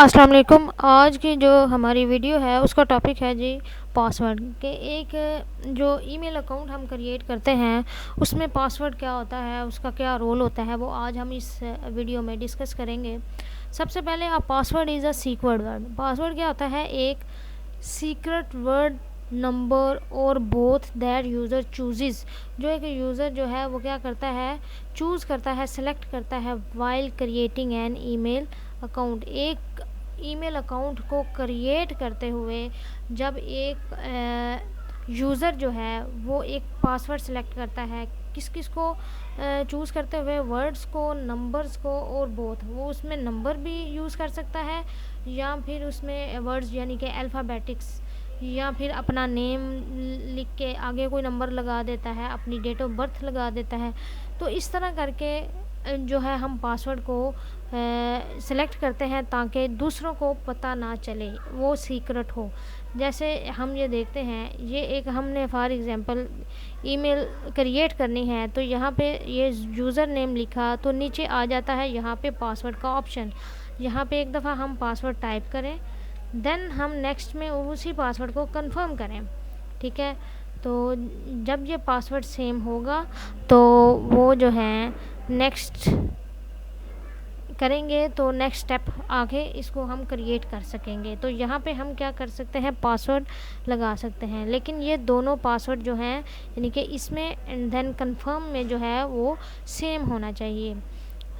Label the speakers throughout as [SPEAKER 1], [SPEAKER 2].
[SPEAKER 1] अस्सलाम वालेकुम। आज की जो हमारी वीडियो है उसका टॉपिक है जी पासवर्ड के। एक जो ईमेल अकाउंट हम क्रिएट करते हैं उसमें पासवर्ड क्या होता है, उसका क्या रोल होता है, वो आज हम इस वीडियो में डिस्कस करेंगे। सबसे पहले आप password is a secret word. Password क्या होता है? एक सीक्रेट वर्ड नंबर और बोथ दैट यूज़र चूजेस। जो एक यूज़र जो है वो क्या करता है, चूज़ करता है, सेलेक्ट करता है while creating an email account. एक ईमेल अकाउंट को क्रिएट करते हुए जब एक यूज़र जो है वो एक पासवर्ड सेलेक्ट करता है, किस किस को चूज़ करते हुए, वर्ड्स को, नंबर्स को और बोथ। वो उसमें नंबर भी यूज़ कर सकता है या फिर उसमें वर्ड्स यानी कि अल्फ़ाबेटिक्स, या फिर अपना नेम लिख के आगे कोई नंबर लगा देता है, अपनी डेट ऑफ बर्थ लगा देता है। तो इस तरह करके जो है हम पासवर्ड को सेलेक्ट करते हैं ताकि दूसरों को पता ना चले, वो सीक्रेट हो। जैसे हम ये देखते हैं, ये एक हमने फॉर एग्ज़ाम्पल ईमेल क्रिएट करनी है, तो यहाँ पे ये यूज़र नेम लिखा तो नीचे आ जाता है यहाँ पे पासवर्ड का ऑप्शन। यहाँ पे एक दफ़ा हम पासवर्ड टाइप करें, देन हम नेक्स्ट में उसी पासवर्ड को कंफर्म करें। ठीक है, तो जब ये पासवर्ड सेम होगा तो वो जो है नेक्स्ट करेंगे तो नेक्स्ट स्टेप आगे इसको हम क्रिएट कर सकेंगे। तो यहाँ पे हम क्या कर सकते हैं, पासवर्ड लगा सकते हैं। लेकिन ये दोनों पासवर्ड जो हैं यानी कि इसमें एंड देन कंफर्म में जो है वो सेम होना चाहिए,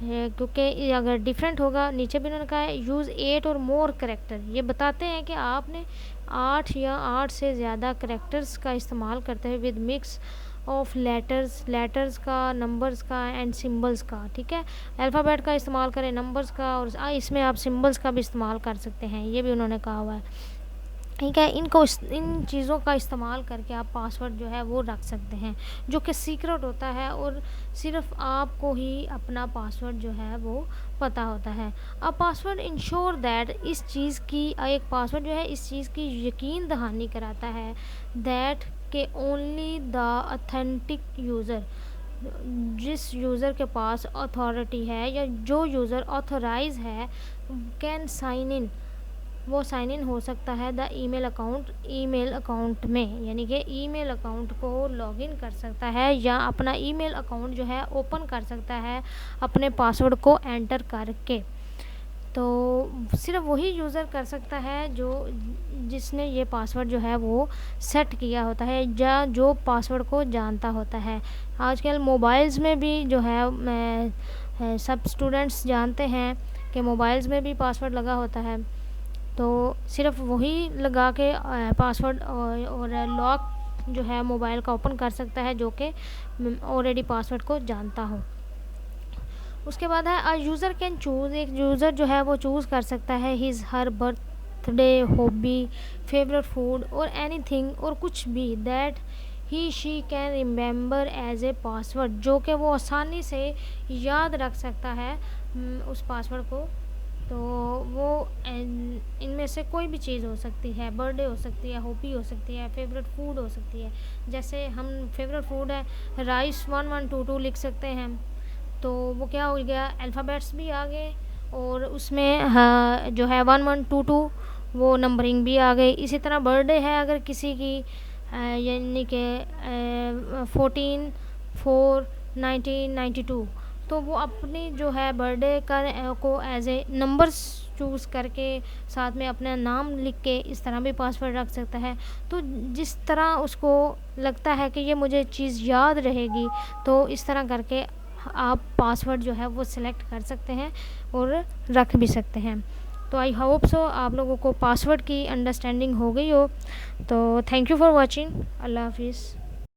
[SPEAKER 1] क्योंकि अगर डिफरेंट होगा, नीचे भी उन्होंने कहा है यूज़ 8 और मोर करेक्टर। ये बताते हैं कि आपने 8 या 8 से ज़्यादा करेक्टर्स का इस्तेमाल करते हुए विद मिक्स ऑफ लेटर्स का, नंबर्स का एंड सिंबल्स का। ठीक है, अल्फ़ाबेट का इस्तेमाल करें, नंबर्स का, और इसमें आप सिंबल्स का भी इस्तेमाल कर सकते हैं, ये भी उन्होंने कहा हुआ है। ठीक है, इन चीज़ों का इस्तेमाल करके आप पासवर्ड जो है वो रख सकते हैं, जो कि सीक्रेट होता है और सिर्फ आपको ही अपना पासवर्ड जो है वो पता होता है। अब पासवर्ड इंश्योर दैट, इस चीज़ की, एक पासवर्ड जो है इस चीज़ की यकीन दहानी कराता है दैट के ओनली द ऑथेंटिक यूज़र, जिस यूज़र के पास अथॉरिटी है या जो यूज़र ऑथोराइज है, कैन साइन इन, वो साइन इन हो सकता है द ईमेल अकाउंट में, यानी कि ईमेल अकाउंट को लॉगिन कर सकता है या अपना ईमेल अकाउंट जो है ओपन कर सकता है अपने पासवर्ड को एंटर करके। तो सिर्फ वही यूज़र कर सकता है जो जिसने ये पासवर्ड जो है वो सेट किया होता है या जो पासवर्ड को जानता होता है। आजकल मोबाइल्स में भी जो है सब स्टूडेंट्स जानते हैं कि मोबाइल्स में भी पासवर्ड लगा होता है, तो सिर्फ वही लगा के पासवर्ड और लॉक जो है मोबाइल का ओपन कर सकता है जो कि ऑलरेडी पासवर्ड को जानता हो। उसके बाद है अ यूज़र कैन चूज़, एक यूज़र जो है वो चूज़ कर सकता है his her birthday, hobby, favourite food और एनीथिंग, और कुछ भी that he she can remember as a password, जो कि वो आसानी से याद रख सकता है उस पासवर्ड को। तो वो इनमें से कोई भी चीज़ हो सकती है, बर्थडे हो सकती है, हॉबी हो सकती है, फेवरेट फूड हो सकती है। जैसे हम फेवरेट फूड है राइस 1122 लिख सकते हैं, तो वो क्या हो गया, अल्फ़ाबेट्स भी आ गए और उसमें हाँ जो है 1122 वो नंबरिंग भी आ गई। इसी तरह बर्थडे है अगर किसी की यानी कि 14/4/1992, तो वो अपनी जो है बर्थडे का को एज ए नंबर्स चूज़ करके साथ में अपना नाम लिख के इस तरह भी पासवर्ड रख सकता है। तो जिस तरह उसको लगता है कि ये मुझे चीज़ याद रहेगी, तो इस तरह करके आप पासवर्ड जो है वो सिलेक्ट कर सकते हैं और रख भी सकते हैं। तो आई होप सो आप लोगों को पासवर्ड की अंडरस्टैंडिंग हो गई हो। तो थैंक यू फॉर वॉचिंग। अल्लाह हाफिज़।